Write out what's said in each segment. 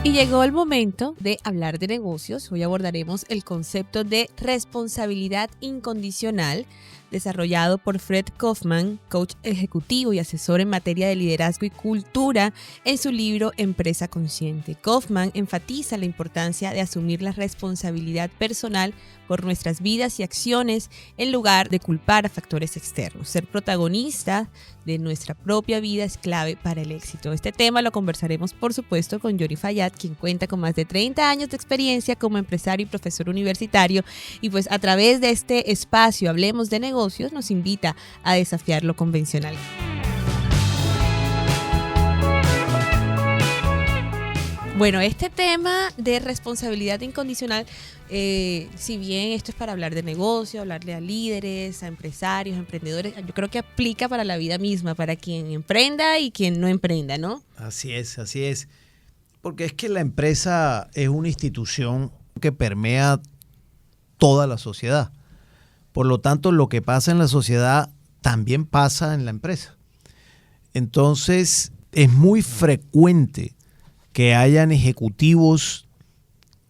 Y llegó el momento de hablar de negocios. Hoy abordaremos el concepto de responsabilidad incondicional, desarrollado por Fred Kofman, coach ejecutivo y asesor en materia de liderazgo y cultura, en su libro Empresa Consciente. Kofman enfatiza la importancia de asumir la responsabilidad personal por nuestras vidas y acciones en lugar de culpar a factores externos. Ser protagonista de nuestra propia vida es clave para el éxito. Este tema lo conversaremos, por supuesto, con Jory Fayad, quien cuenta con más de 30 años de experiencia como empresario y profesor universitario. Y pues a través de este espacio, Hablemos de Negocios, nos invita a desafiar lo convencional. Bueno, este tema de responsabilidad incondicional, si bien esto es para hablar de negocio, hablarle a líderes, a empresarios, a emprendedores, yo creo que aplica para la vida misma, para quien emprenda y quien no emprenda, ¿no? Así es, así es. Porque es que la empresa es una institución que permea toda la sociedad. Por lo tanto, lo que pasa en la sociedad también pasa en la empresa. Entonces, es muy frecuente que hayan ejecutivos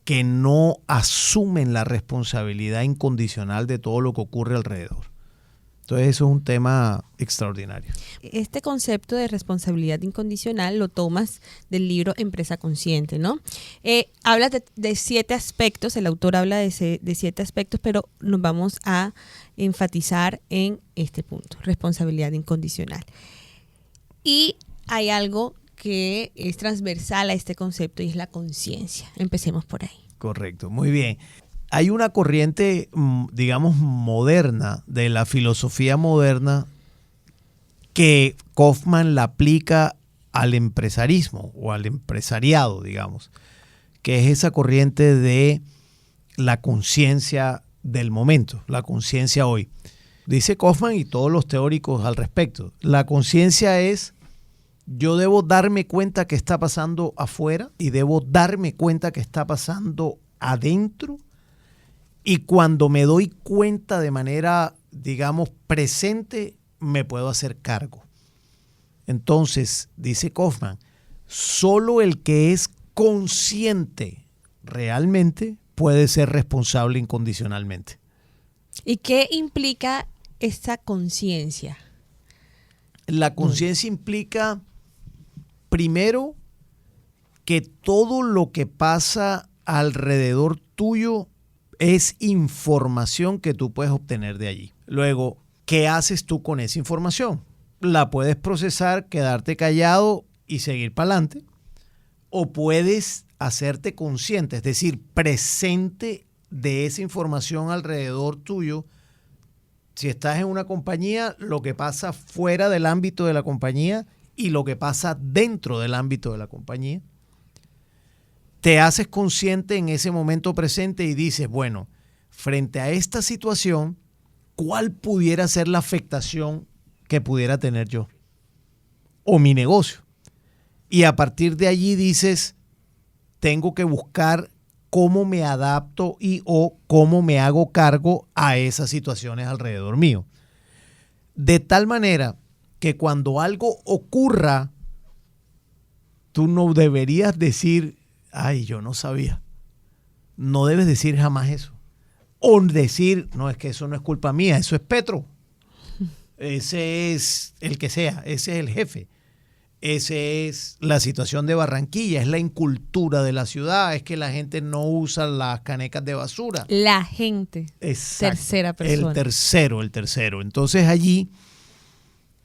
que no asumen la responsabilidad incondicional de todo lo que ocurre alrededor. Entonces eso es un tema extraordinario. Este concepto de responsabilidad incondicional lo tomas del libro Empresa Consciente, ¿no? Hablas de 7 aspectos, el autor habla de 7 aspectos, pero nos vamos a enfatizar en este punto, responsabilidad incondicional. Y hay algo que es transversal a este concepto y es la conciencia. Empecemos por ahí. Correcto, muy bien. Hay una corriente, digamos, moderna, de la filosofía moderna, que Kofman la aplica al empresarismo o al empresariado, digamos, que es esa corriente de la conciencia del momento, la conciencia hoy. Dice Kofman y todos los teóricos al respecto, la conciencia es: yo debo darme cuenta que está pasando afuera y debo darme cuenta que está pasando adentro. Y cuando me doy cuenta de manera, digamos, presente, me puedo hacer cargo. Entonces, dice Kofman, solo el que es consciente realmente puede ser responsable incondicionalmente. ¿Y qué implica esta conciencia? La conciencia implica, primero, que todo lo que pasa alrededor tuyo es información que tú puedes obtener de allí. Luego, ¿qué haces tú con esa información? La puedes procesar, quedarte callado y seguir para adelante, o puedes hacerte consciente, es decir, presente de esa información alrededor tuyo. Si estás en una compañía, lo que pasa fuera del ámbito de la compañía y lo que pasa dentro del ámbito de la compañía. Te haces consciente en ese momento presente y dices, bueno, frente a esta situación, ¿cuál pudiera ser la afectación que pudiera tener yo o mi negocio? Y a partir de allí dices, tengo que buscar cómo me adapto y o cómo me hago cargo a esas situaciones alrededor mío. De tal manera que cuando algo ocurra, tú no deberías decir, ay, yo no sabía. No debes decir jamás eso. O decir, no, es que eso no es culpa mía, eso es Petro. Ese es el que sea, ese es el jefe. Esa es la situación de Barranquilla, es la incultura de la ciudad, es que la gente no usa las canecas de basura. La gente. Exacto. Tercera persona. El tercero. Entonces allí,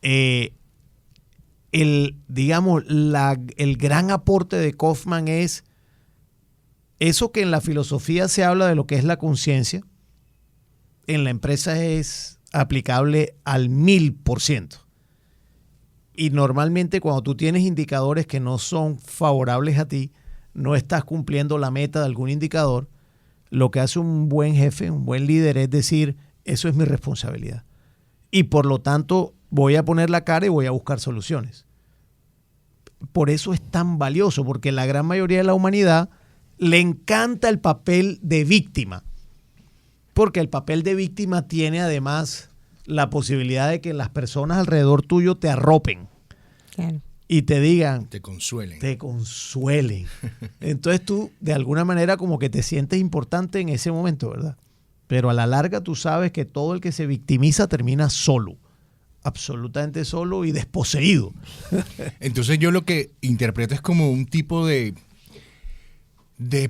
el gran aporte de Kofman es eso que en la filosofía se habla de lo que es la conciencia, en la empresa es aplicable al 1000%. Y normalmente cuando tú tienes indicadores que no son favorables a ti, no estás cumpliendo la meta de algún indicador, lo que hace un buen jefe, un buen líder es decir, eso es mi responsabilidad. Y por lo tanto voy a poner la cara y voy a buscar soluciones. Por eso es tan valioso, porque la gran mayoría de la humanidad le encanta el papel de víctima. Porque el papel de víctima tiene además la posibilidad de que las personas alrededor tuyo te arropen. Claro. y te digan, te consuelen. Te consuelen. Entonces tú de alguna manera como que te sientes importante en ese momento, ¿verdad? Pero a la larga tú sabes que todo el que se victimiza termina solo, absolutamente solo y desposeído. Entonces yo lo que interpreto es como un tipo de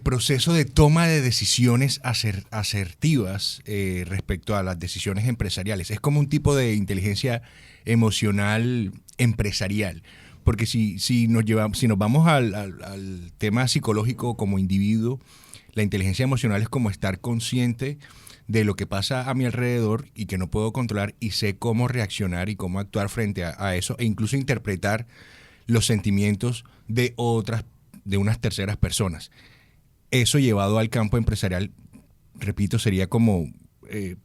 proceso de toma de decisiones asertivas respecto a las decisiones empresariales. Es como un tipo de inteligencia emocional empresarial. Porque si nos vamos al tema psicológico como individuo, la inteligencia emocional es como estar consciente de lo que pasa a mi alrededor y que no puedo controlar, y sé cómo reaccionar y cómo actuar frente a eso, e incluso interpretar los sentimientos de unas terceras personas. Eso llevado al campo empresarial, repito, sería como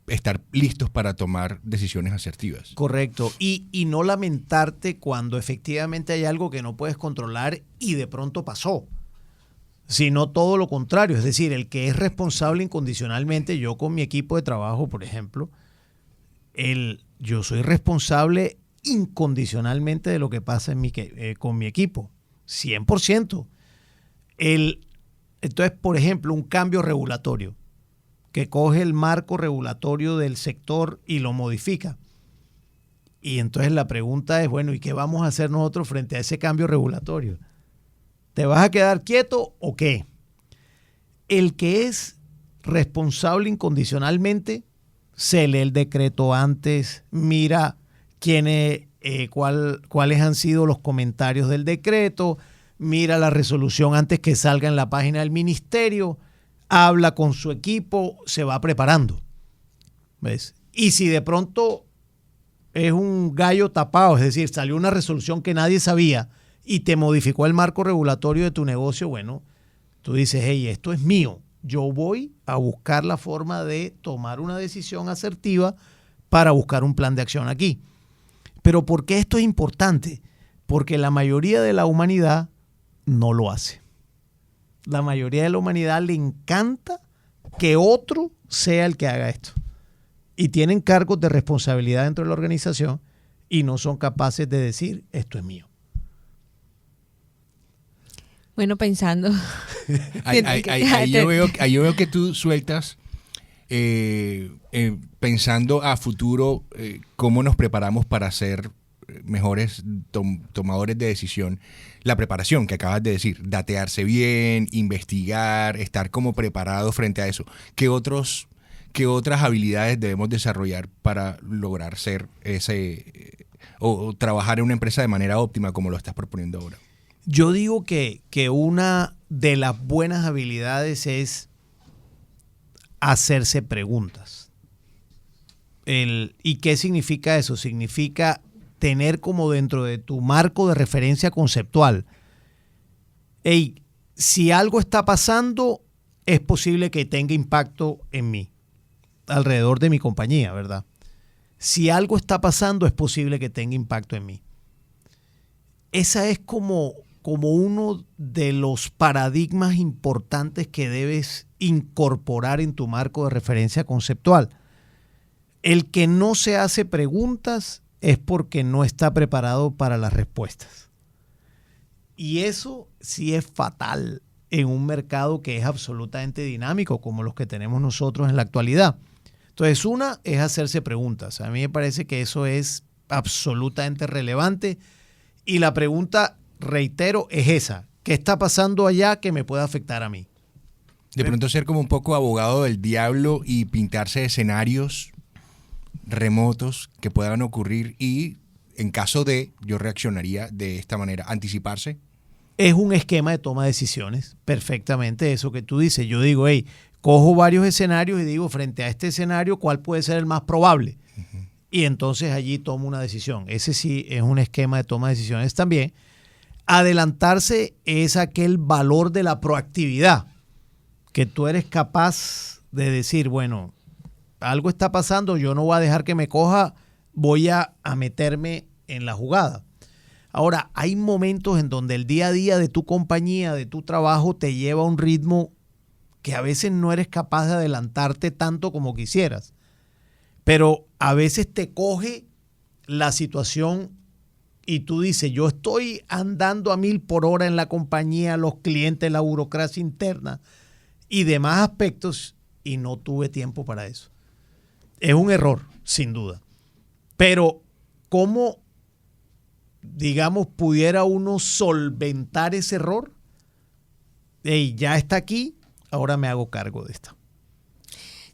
estar listos para tomar decisiones asertivas. Correcto. Y no lamentarte cuando efectivamente hay algo que no puedes controlar y de pronto pasó, sino todo lo contrario. Es decir, el que es responsable incondicionalmente, yo con mi equipo de trabajo, por ejemplo, yo soy responsable incondicionalmente de lo que pasa con mi equipo, 100%. Entonces, por ejemplo, un cambio regulatorio que coge el marco regulatorio del sector y lo modifica. Y entonces la pregunta es, bueno, ¿y qué vamos a hacer nosotros frente a ese cambio regulatorio? ¿Te vas a quedar quieto o qué? El que es responsable incondicionalmente se lee el decreto antes, mira cuáles han sido los comentarios del decreto, mira la resolución antes que salga en la página del ministerio, habla con su equipo, se va preparando. ¿Ves? Y si de pronto es un gallo tapado, es decir, salió una resolución que nadie sabía y te modificó el marco regulatorio de tu negocio, bueno, tú dices, hey, esto es mío. Yo voy a buscar la forma de tomar una decisión asertiva para buscar un plan de acción aquí. Pero ¿por qué esto es importante? Porque la mayoría de la humanidad no lo hace. La mayoría de la humanidad le encanta que otro sea el que haga esto. Y tienen cargos de responsabilidad dentro de la organización y no son capaces de decir, esto es mío. Bueno, pensando. Ahí yo veo que tú sueltas, pensando a futuro, cómo nos preparamos para ser mejores tomadores de decisión. La preparación que acabas de decir, datearse bien, investigar, estar como preparado frente a eso. ¿Qué otras habilidades debemos desarrollar para lograr ser o trabajar en una empresa de manera óptima como lo estás proponiendo ahora? Yo digo que una de las buenas habilidades es hacerse preguntas. ¿Y qué significa eso? Significa tener como dentro de tu marco de referencia conceptual, hey, si algo está pasando, es posible que tenga impacto en mí, alrededor de mi compañía, ¿verdad? Si algo está pasando, es posible que tenga impacto en mí. Esa es como uno de los paradigmas importantes que debes incorporar en tu marco de referencia conceptual. El que no se hace preguntas es porque no está preparado para las respuestas. Y eso sí es fatal en un mercado que es absolutamente dinámico como los que tenemos nosotros en la actualidad. Entonces, una es hacerse preguntas. A mí me parece que eso es absolutamente relevante. Y la pregunta, reitero, es esa. ¿Qué está pasando allá que me pueda afectar a mí? De pronto ser como un poco abogado del diablo y pintarse escenarios remotos que puedan ocurrir y en caso de, yo reaccionaría de esta manera, anticiparse. Es un esquema de toma de decisiones, perfectamente eso que tú dices. Yo digo, hey, cojo varios escenarios y digo, frente a este escenario, ¿cuál puede ser el más probable? Uh-huh. Y entonces allí tomo una decisión. Ese sí es un esquema de toma de decisiones también. Adelantarse es aquel valor de la proactividad, que tú eres capaz de decir, bueno, algo está pasando, yo no voy a dejar que me coja, voy a meterme en la jugada. Ahora, hay momentos en donde el día a día de tu compañía, de tu trabajo, te lleva a un ritmo que a veces no eres capaz de adelantarte tanto como quisieras. Pero a veces te coge la situación y tú dices, yo estoy andando a 1000 por hora en la compañía, los clientes, la burocracia interna y demás aspectos, y no tuve tiempo para eso. Es un error, sin duda. Pero, ¿cómo, digamos, pudiera uno solventar ese error? Hey, ya está aquí, ahora me hago cargo de esto.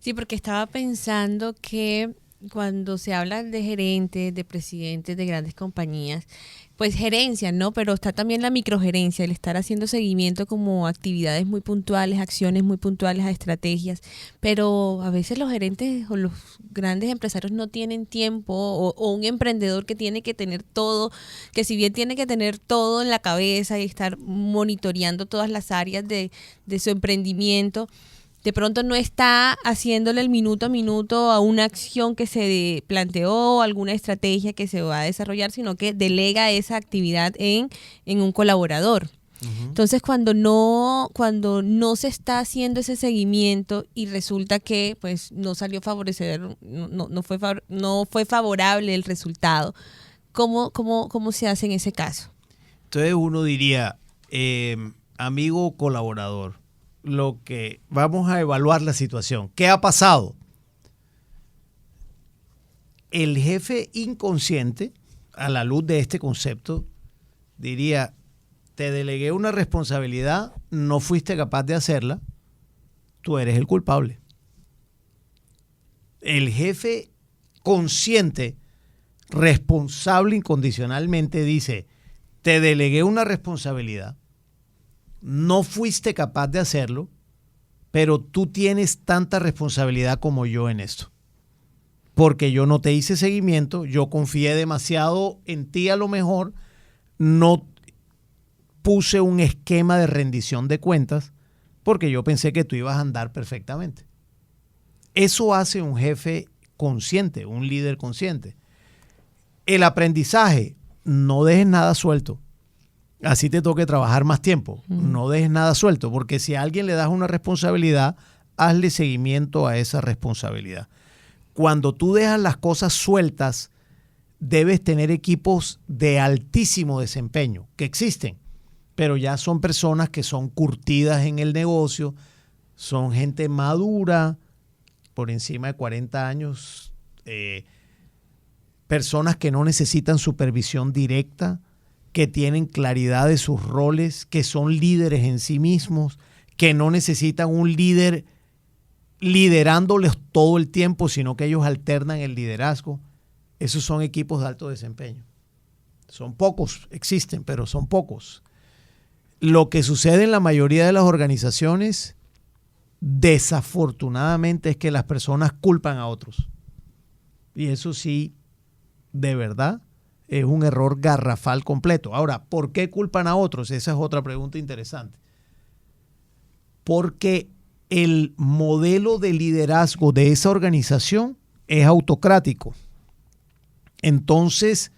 Sí, porque estaba pensando que cuando se habla de gerentes, de presidentes de grandes compañías, pues gerencia, ¿no? Pero está también la microgerencia, el estar haciendo seguimiento como actividades muy puntuales, acciones muy puntuales a estrategias. Pero a veces los gerentes o los grandes empresarios no tienen tiempo, o un emprendedor que tiene que tener todo, que si bien tiene que tener todo en la cabeza y estar monitoreando todas las áreas de su emprendimiento, de pronto no está haciéndole el minuto a minuto a una acción que se planteó, alguna estrategia que se va a desarrollar, sino que delega esa actividad en un colaborador. Uh-huh. Entonces, cuando no se está haciendo ese seguimiento y resulta que pues no salió favorecer, no fue favorable el resultado, ¿cómo se hace en ese caso? Entonces uno diría, amigo colaborador, lo que vamos a evaluar la situación. ¿Qué ha pasado? El jefe inconsciente, a la luz de este concepto, diría, te delegué una responsabilidad, no fuiste capaz de hacerla, tú eres el culpable. El jefe consciente, responsable incondicionalmente, dice, te delegué una responsabilidad, no fuiste capaz de hacerlo, pero tú tienes tanta responsabilidad como yo en esto. Porque yo no te hice seguimiento, yo confié demasiado en ti a lo mejor, no puse un esquema de rendición de cuentas porque yo pensé que tú ibas a andar perfectamente. Eso hace un jefe consciente, un líder consciente. El aprendizaje, no dejes nada suelto. Así te toque trabajar más tiempo. No dejes nada suelto, porque si a alguien le das una responsabilidad, hazle seguimiento a esa responsabilidad. Cuando tú dejas las cosas sueltas, debes tener equipos de altísimo desempeño, que existen, pero ya son personas que son curtidas en el negocio, son gente madura, por encima de 40 años, personas que no necesitan supervisión directa, que tienen claridad de sus roles, que son líderes en sí mismos, que no necesitan un líder liderándoles todo el tiempo, sino que ellos alternan el liderazgo. Esos son equipos de alto desempeño. Son pocos, existen, pero son pocos. Lo que sucede en la mayoría de las organizaciones, desafortunadamente, es que las personas culpan a otros. Y eso sí, de verdad, es un error garrafal completo. Ahora, ¿por qué culpan a otros? Esa es otra pregunta interesante. Porque el modelo de liderazgo de esa organización es autocrático. Entonces,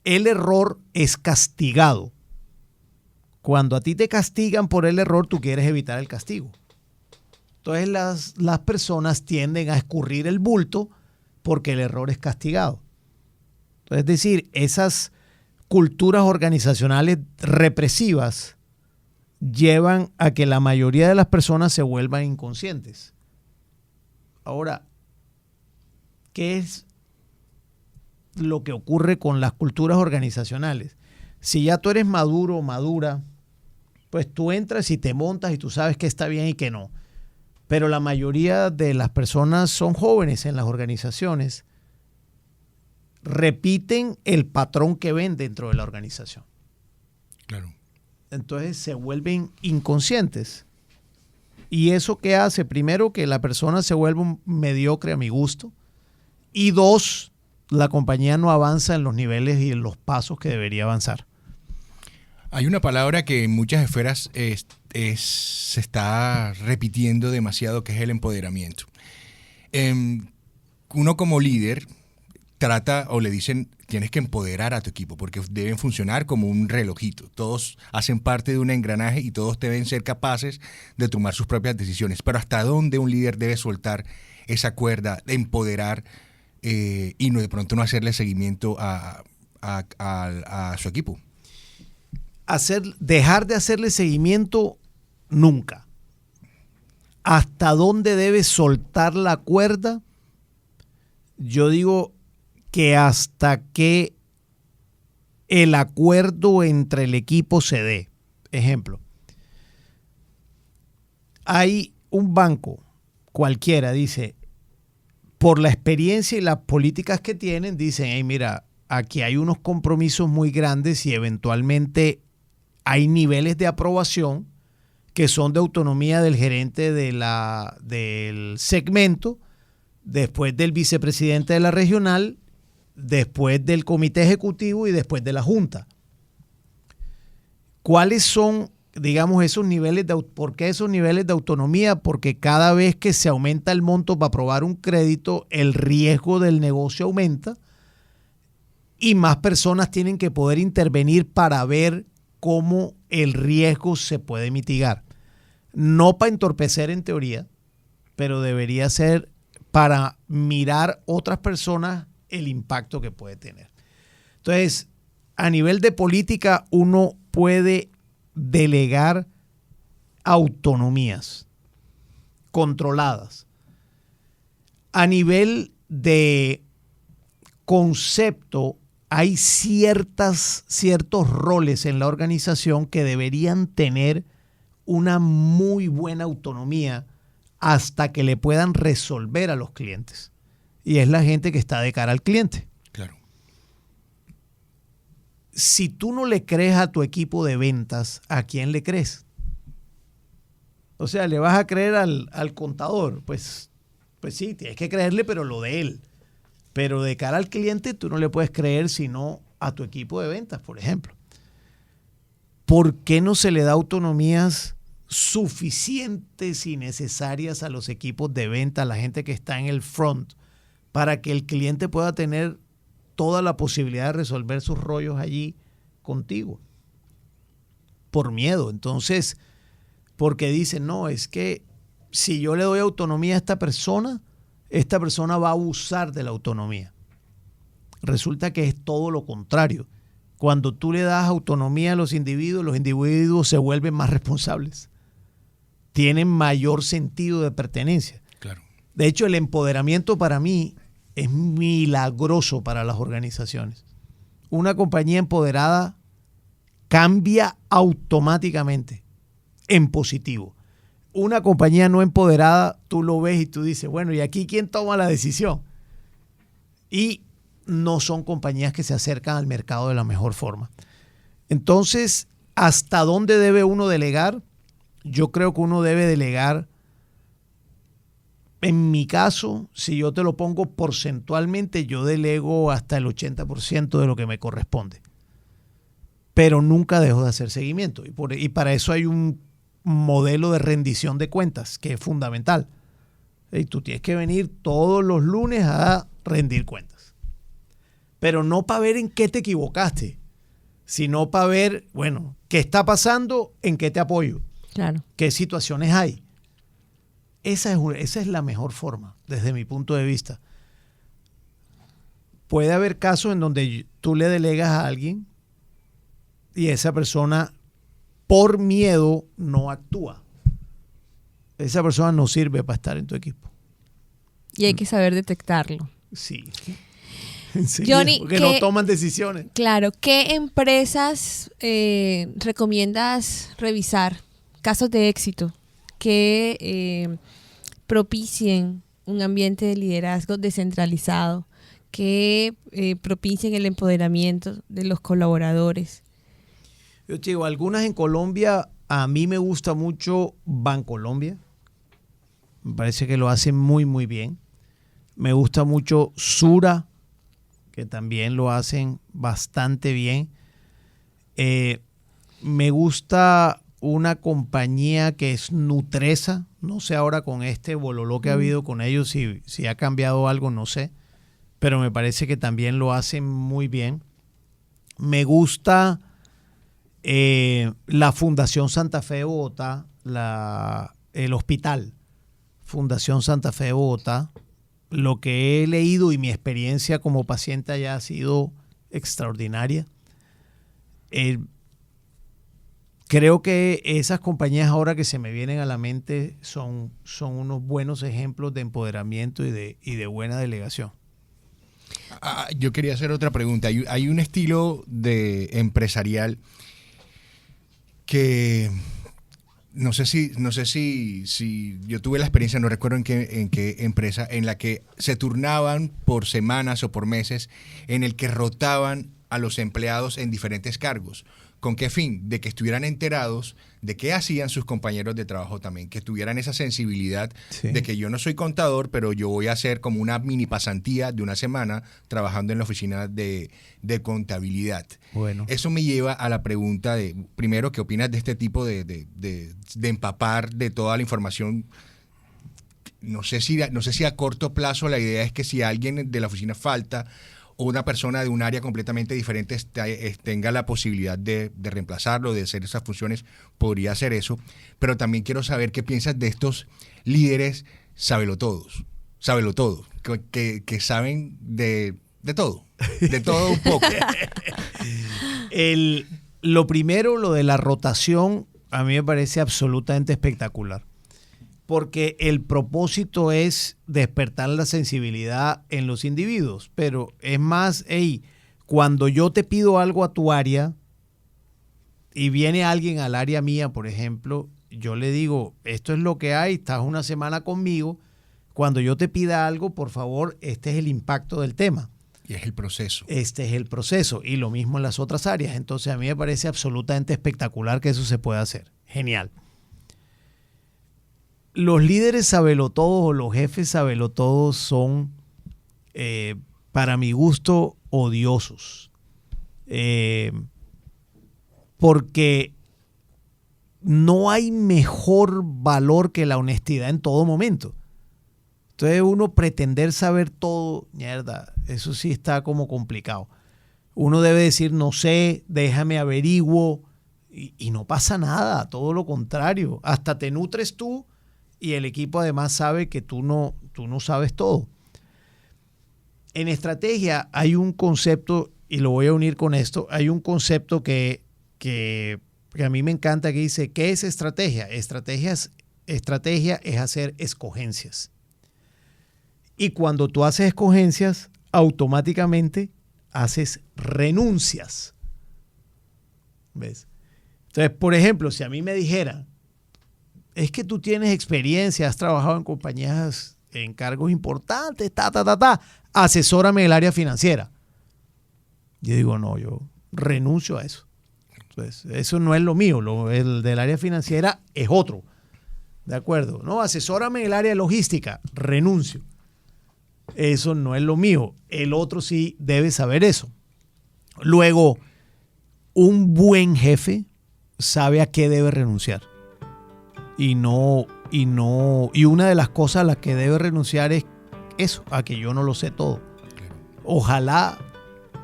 el error es castigado. Cuando a ti te castigan por el error, tú quieres evitar el castigo. Entonces, las personas tienden a escurrir el bulto porque el error es castigado. Es decir, esas culturas organizacionales represivas llevan a que la mayoría de las personas se vuelvan inconscientes. Ahora, ¿qué es lo que ocurre con las culturas organizacionales? Si ya tú eres maduro o madura, pues tú entras y te montas y tú sabes qué está bien y qué no. Pero la mayoría de las personas son jóvenes en las organizaciones, repiten el patrón que ven dentro de la organización. Claro. Entonces se vuelven inconscientes. ¿Y eso qué hace? Primero, que la persona se vuelve un mediocre a mi gusto. Y dos, la compañía no avanza en los niveles y en los pasos que debería avanzar. Hay una palabra que en muchas esferas se está repitiendo demasiado, que es el empoderamiento. Uno como líder trata o le dicen, tienes que empoderar a tu equipo porque deben funcionar como un relojito. Todos hacen parte de un engranaje y todos deben ser capaces de tomar sus propias decisiones. Pero ¿hasta dónde un líder debe soltar esa cuerda de empoderar y no, de pronto no hacerle seguimiento a a su equipo? Dejar de hacerle seguimiento nunca. ¿Hasta dónde debe soltar la cuerda? Yo digo que hasta que el acuerdo entre el equipo se dé. Ejemplo, hay un banco cualquiera, dice, por la experiencia y las políticas que tienen, dicen, hey, mira, aquí hay unos compromisos muy grandes y eventualmente hay niveles de aprobación que son de autonomía del gerente del segmento, después del vicepresidente de la regional, después del comité ejecutivo y después de la junta. ¿Cuáles son, digamos, esos niveles por qué esos niveles de autonomía? Porque cada vez que se aumenta el monto para aprobar un crédito, el riesgo del negocio aumenta y más personas tienen que poder intervenir para ver cómo el riesgo se puede mitigar. No para entorpecer en teoría, pero debería ser para mirar otras personas el impacto que puede tener. Entonces, a nivel de política, uno puede delegar autonomías controladas. A nivel de concepto, hay ciertos roles en la organización que deberían tener una muy buena autonomía hasta que le puedan resolver a los clientes. Y es la gente que está de cara al cliente. Claro. Si tú no le crees a tu equipo de ventas, ¿a quién le crees? O sea, ¿le vas a creer al contador? Pues sí, tienes que creerle, pero lo de él. Pero de cara al cliente, tú no le puedes creer sino a tu equipo de ventas, por ejemplo. ¿Por qué no se le da autonomías suficientes y necesarias a los equipos de venta, a la gente que está en el front, para que el cliente pueda tener toda la posibilidad de resolver sus rollos allí contigo? Por miedo. Entonces, porque dicen, no, es que si yo le doy autonomía a esta persona va a abusar de la autonomía. Resulta que es todo lo contrario. Cuando tú le das autonomía a los individuos se vuelven más responsables. Tienen mayor sentido de pertenencia. Claro. De hecho, el empoderamiento para mí es milagroso para las organizaciones. Una compañía empoderada cambia automáticamente en positivo. Una compañía no empoderada, tú lo ves y tú dices, bueno, ¿y aquí quién toma la decisión? Y no son compañías que se acercan al mercado de la mejor forma. Entonces, ¿hasta dónde debe uno delegar? Yo creo que uno debe delegar, en mi caso, si yo te lo pongo porcentualmente, yo delego hasta el 80% de lo que me corresponde. Pero nunca dejo de hacer seguimiento. Y para eso hay un modelo de rendición de cuentas que es fundamental. Y tú tienes que venir todos los lunes a rendir cuentas. Pero no para ver en qué te equivocaste, sino para ver, bueno, qué está pasando, en qué te apoyo. Claro. ¿Qué situaciones hay? Esa es la mejor forma, desde mi punto de vista. Puede haber casos en donde tú le delegas a alguien y esa persona, por miedo, no actúa. Esa persona no sirve para estar en tu equipo. Y hay que saber detectarlo. Sí. Johnny, porque no toman decisiones. Claro. ¿Qué empresas recomiendas revisar? Casos de éxito que propicien un ambiente de liderazgo descentralizado, que propicien el empoderamiento de los colaboradores. Yo te digo, algunas en Colombia, a mí me gusta mucho Bancolombia. Me parece que lo hacen muy, muy bien. Me gusta mucho Sura, que también lo hacen bastante bien. Me gusta una compañía que es Nutresa. No sé ahora con este bololó que ha habido con ellos, si ha cambiado algo, no sé. Pero me parece que también lo hacen muy bien. Me gusta la Fundación Santa Fe de Bogotá, el hospital Fundación Santa Fe de Bogotá. Lo que he leído y mi experiencia como paciente allá ha sido extraordinaria. Creo que esas compañías ahora que se me vienen a la mente son unos buenos ejemplos de empoderamiento y de buena delegación. Yo quería hacer otra pregunta. Hay un estilo de empresarial que no sé si yo tuve la experiencia, no recuerdo en qué empresa, en la que se turnaban por semanas o por meses, en el que rotaban a los empleados en diferentes cargos. ¿Con qué fin? De que estuvieran enterados de qué hacían sus compañeros de trabajo también, que tuvieran esa sensibilidad de que yo no soy contador, pero yo voy a hacer como una mini pasantía de una semana trabajando en la oficina de contabilidad. Bueno. Eso me lleva a la pregunta de, primero, ¿qué opinas de este tipo de empapar de toda la información? No sé si a corto plazo la idea es que si alguien de la oficina falta, o una persona de un área completamente diferente tenga la posibilidad de reemplazarlo, de hacer esas funciones, podría hacer eso. Pero también quiero saber qué piensas de estos líderes sabelotodos, que saben de todo un poco. Lo primero, lo de la rotación, a mí me parece absolutamente espectacular. Porque el propósito es despertar la sensibilidad en los individuos. Pero es más, cuando yo te pido algo a tu área y viene alguien al área mía, por ejemplo, yo le digo, esto es lo que hay, estás una semana conmigo. Cuando yo te pida algo, por favor, este es el impacto del tema. Y es el proceso. Este es el proceso. Y lo mismo en las otras áreas. Entonces, a mí me parece absolutamente espectacular que eso se pueda hacer. Genial. Los líderes sabelotodos o los jefes sabelotodos son, para mi gusto, odiosos. Porque no hay mejor valor que la honestidad en todo momento. Entonces uno pretender saber todo, mierda, eso sí está como complicado. Uno debe decir, no sé, déjame averiguo, y no pasa nada, todo lo contrario. Hasta te nutres tú. Y el equipo además sabe que tú no sabes todo. En estrategia hay un concepto, y lo voy a unir con esto, hay un concepto que a mí me encanta que dice, ¿qué es estrategia? Estrategia es hacer escogencias. Y cuando tú haces escogencias, automáticamente haces renuncias. ¿Ves? Entonces, por ejemplo, si a mí me dijeran, es que tú tienes experiencia, has trabajado en compañías en cargos importantes, asesórame del área financiera. Yo digo, no, yo renuncio a eso. Entonces, eso no es lo mío, el del área financiera es otro. ¿De acuerdo? No, asesórame del área logística, renuncio. Eso no es lo mío. El otro sí debe saber eso. Luego, un buen jefe sabe a qué debe renunciar. Y una de las cosas a las que debe renunciar es eso, a que yo no lo sé todo. Ojalá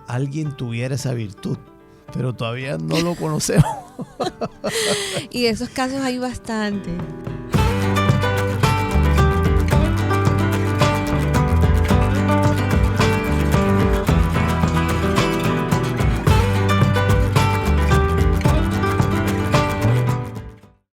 alguien tuviera esa virtud, pero todavía no lo conocemos. Y de esos casos hay bastante.